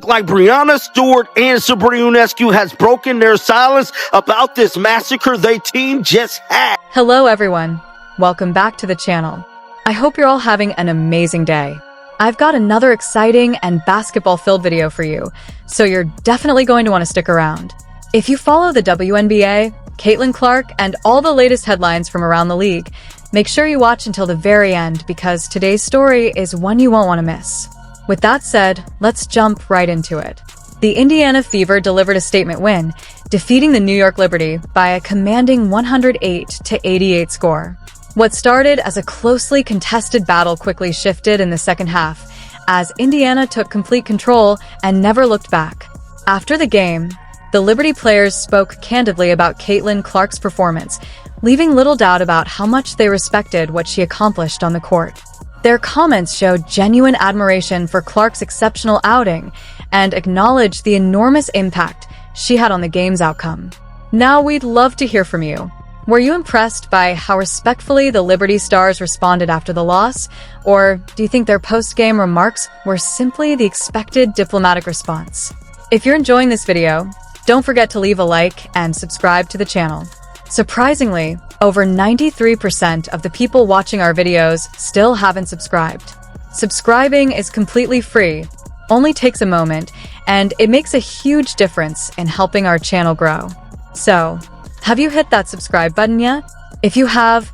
like Breanna Stewart and Sabrina Ionescu has broken their silence about this massacre they team just had. Hello everyone, welcome back to the channel. I hope you're all having an amazing day. I've got another exciting and basketball-filled video for you, so you're definitely going to want to stick around. If you follow the WNBA, Caitlin Clark, and all the latest headlines from around the league, make sure you watch until the very end because today's story is one you won't want to miss. With that said, let's jump right into it. The Indiana Fever delivered a statement win, defeating the New York Liberty by a commanding 108-88 score. What started as a closely contested battle quickly shifted in the second half, as Indiana took complete control and never looked back. After the game, the Liberty players spoke candidly about Caitlin Clark's performance, leaving little doubt about how much they respected what she accomplished on the court. Their comments showed genuine admiration for Clark's exceptional outing and acknowledged the enormous impact she had on the game's outcome. Now we'd love to hear from you. Were you impressed by how respectfully the Liberty Stars responded after the loss? Or do you think their post-game remarks were simply the expected diplomatic response? If you're enjoying this video, don't forget to leave a like and subscribe to the channel. Surprisingly, over 93% of the people watching our videos still haven't subscribed. Subscribing is completely free, only takes a moment, and it makes a huge difference in helping our channel grow. So, have you hit that subscribe button yet? If you have,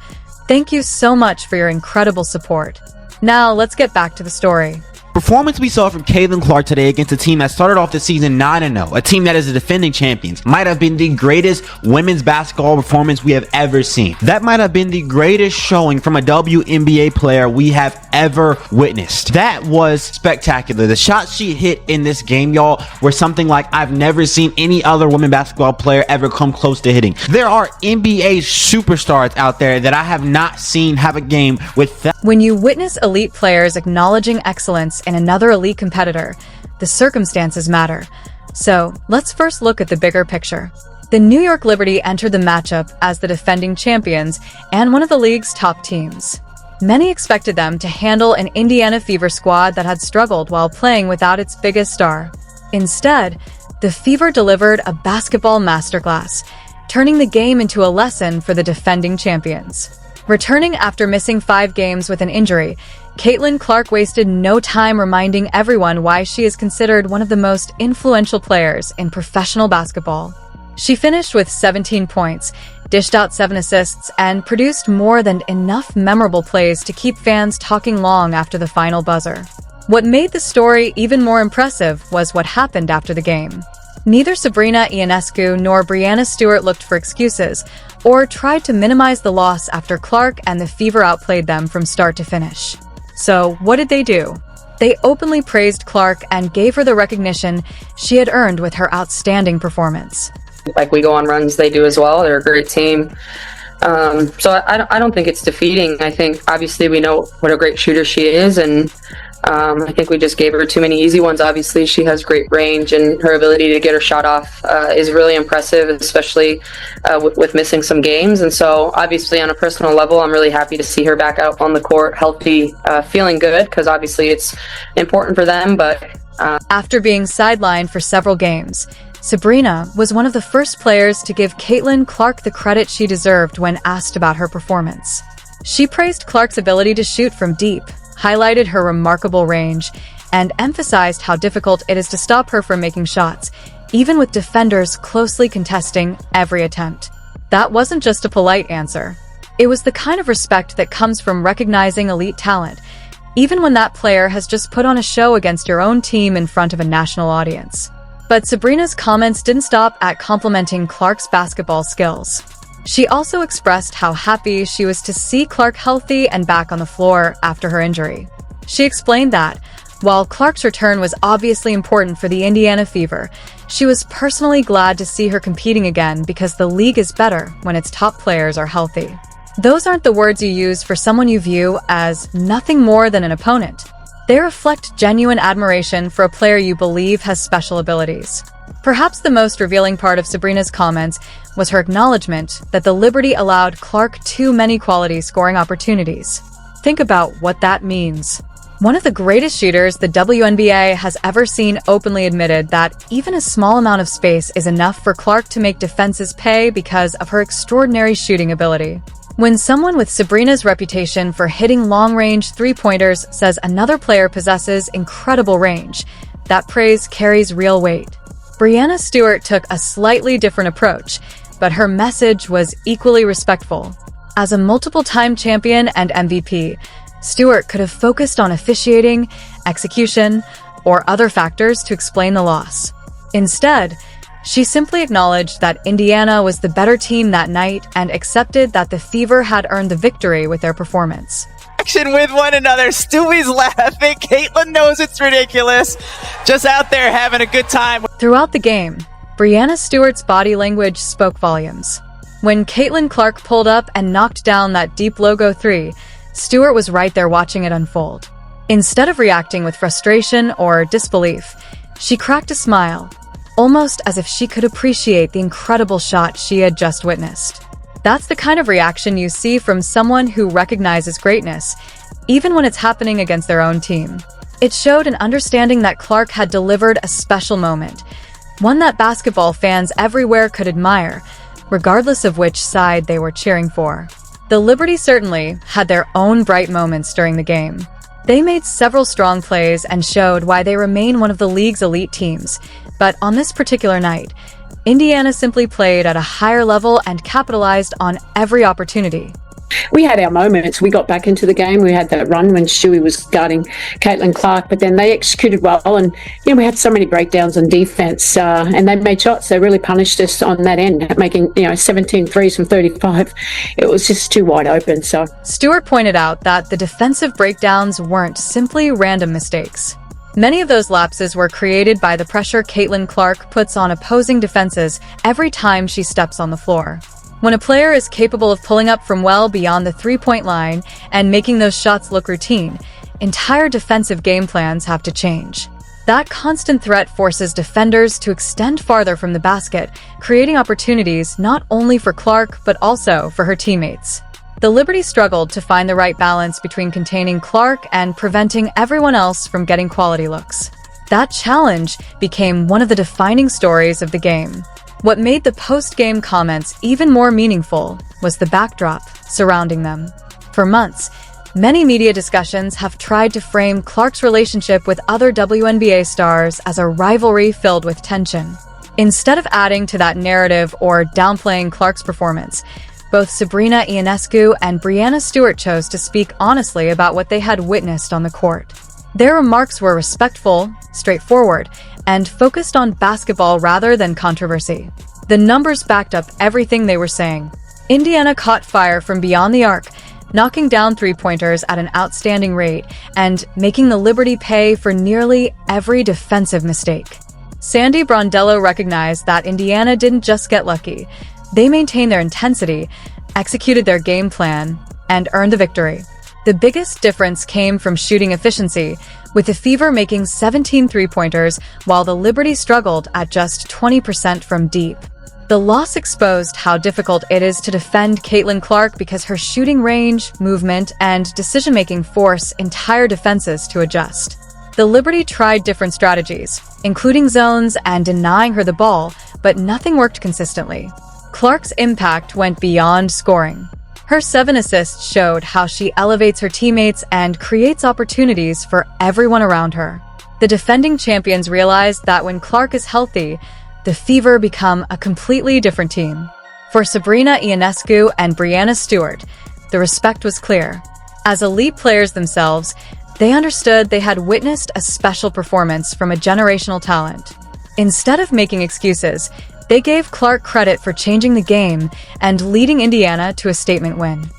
thank you so much for your incredible support. Now, let's get back to the story. Performance we saw from Caitlin Clark today against a team that started off the season 9-0, a team that is the defending champions, might have been the greatest women's basketball performance we have ever seen. That might have been the greatest showing from a WNBA player we have ever witnessed. That was spectacular. The shots she hit in this game, y'all, were something like I've never seen any other women basketball player ever come close to hitting. There are NBA superstars out there that I have not seen have a game with that. When you witness elite players acknowledging excellence in another elite competitor, the circumstances matter. So, let's first look at the bigger picture. The New York Liberty entered the matchup as the defending champions and one of the league's top teams. Many expected them to handle an Indiana Fever squad that had struggled while playing without its biggest star. Instead, the Fever delivered a basketball masterclass, turning the game into a lesson for the defending champions. Returning after missing 5 games with an injury, Caitlin Clark wasted no time reminding everyone why she is considered one of the most influential players in professional basketball. She finished with 17 points, dished out 7 assists, and produced more than enough memorable plays to keep fans talking long after the final buzzer. What made the story even more impressive was what happened after the game. Neither Sabrina Ionescu nor Breanna Stewart looked for excuses or tried to minimize the loss after Clark and the Fever outplayed them from start to finish. So, what did they do? They openly praised Clark and gave her the recognition she had earned with her outstanding performance. Like we go on runs, they do as well. They're a great team. So I don't think it's defeating. I think obviously we know what a great shooter she is, and I think we just gave her too many easy ones. Obviously, she has great range, and her ability to get her shot off is really impressive, especially with missing some games. And so, obviously, on a personal level, I'm really happy to see her back out on the court, healthy, feeling good, because obviously it's important for them. But after being sidelined for several games, Sabrina was one of the first players to give Caitlin Clark the credit she deserved when asked about her performance. She praised Clark's ability to shoot from deep, highlighted her remarkable range, and emphasized how difficult it is to stop her from making shots, even with defenders closely contesting every attempt. That wasn't just a polite answer. It was the kind of respect that comes from recognizing elite talent, even when that player has just put on a show against your own team in front of a national audience. But Sabrina's comments didn't stop at complimenting Clark's basketball skills. She also expressed how happy she was to see Clark healthy and back on the floor after her injury. She explained that, while Clark's return was obviously important for the Indiana Fever, she was personally glad to see her competing again because the league is better when its top players are healthy. Those aren't the words you use for someone you view as nothing more than an opponent. They reflect genuine admiration for a player you believe has special abilities. Perhaps the most revealing part of Sabrina's comments was her acknowledgement that the Liberty allowed Clark too many quality scoring opportunities. Think about what that means. One of the greatest shooters the WNBA has ever seen openly admitted that even a small amount of space is enough for Clark to make defenses pay because of her extraordinary shooting ability. When someone with Sabrina's reputation for hitting long-range three-pointers says another player possesses incredible range, that praise carries real weight. Breanna Stewart took a slightly different approach, but her message was equally respectful. As a multiple-time champion and MVP, Stewart could have focused on officiating, execution, or other factors to explain the loss. Instead, she simply acknowledged that Indiana was the better team that night and accepted that the Fever had earned the victory with their performance. Action with one another. Stewie's laughing. Caitlin knows it's ridiculous. Just out there having a good time. Throughout the game, Breanna Stewart's body language spoke volumes. When Caitlin Clark pulled up and knocked down that deep logo three, Stewart was right there watching it unfold. Instead of reacting with frustration or disbelief, she cracked a smile, almost as if she could appreciate the incredible shot she had just witnessed. That's the kind of reaction you see from someone who recognizes greatness, even when it's happening against their own team. It showed an understanding that Clark had delivered a special moment, one that basketball fans everywhere could admire, regardless of which side they were cheering for. The Liberty certainly had their own bright moments during the game. They made several strong plays and showed why they remain one of the league's elite teams, but on this particular night, Indiana simply played at a higher level and capitalized on every opportunity. We had our moments. We got back into the game. We had that run when Stewie was guarding Caitlin Clark, but then they executed well. And, we had so many breakdowns on defense, and they made shots. They really punished us on that end, making, 17 threes from 35. It was just too wide open. So Stewart pointed out that the defensive breakdowns weren't simply random mistakes. Many of those lapses were created by the pressure Caitlin Clark puts on opposing defenses every time she steps on the floor. When a player is capable of pulling up from well beyond the three-point line and making those shots look routine, entire defensive game plans have to change. That constant threat forces defenders to extend farther from the basket, creating opportunities not only for Clark but also for her teammates. The Liberty struggled to find the right balance between containing Clark and preventing everyone else from getting quality looks. That challenge became one of the defining stories of the game. What made the post-game comments even more meaningful was the backdrop surrounding them. For months, many media discussions have tried to frame Clark's relationship with other WNBA stars as a rivalry filled with tension. Instead of adding to that narrative or downplaying Clark's performance, both Sabrina Ionescu and Breanna Stewart chose to speak honestly about what they had witnessed on the court. Their remarks were respectful, straightforward, and focused on basketball rather than controversy. The numbers backed up everything they were saying. Indiana caught fire from beyond the arc, knocking down three-pointers at an outstanding rate and making the Liberty pay for nearly every defensive mistake. Sandy Brondello recognized that Indiana didn't just get lucky. They maintained their intensity, executed their game plan, and earned the victory. The biggest difference came from shooting efficiency, with the Fever making 17 three-pointers while the Liberty struggled at just 20% from deep. The loss exposed how difficult it is to defend Caitlin Clark because her shooting range, movement, and decision-making force entire defenses to adjust. The Liberty tried different strategies, including zones and denying her the ball, but nothing worked consistently. Clark's impact went beyond scoring. Her 7 assists showed how she elevates her teammates and creates opportunities for everyone around her. The defending champions realized that when Clark is healthy, the Fever become a completely different team. For Sabrina Ionescu and Breanna Stewart, the respect was clear. As elite players themselves, they understood they had witnessed a special performance from a generational talent. Instead of making excuses, they gave Clark credit for changing the game and leading Indiana to a statement win.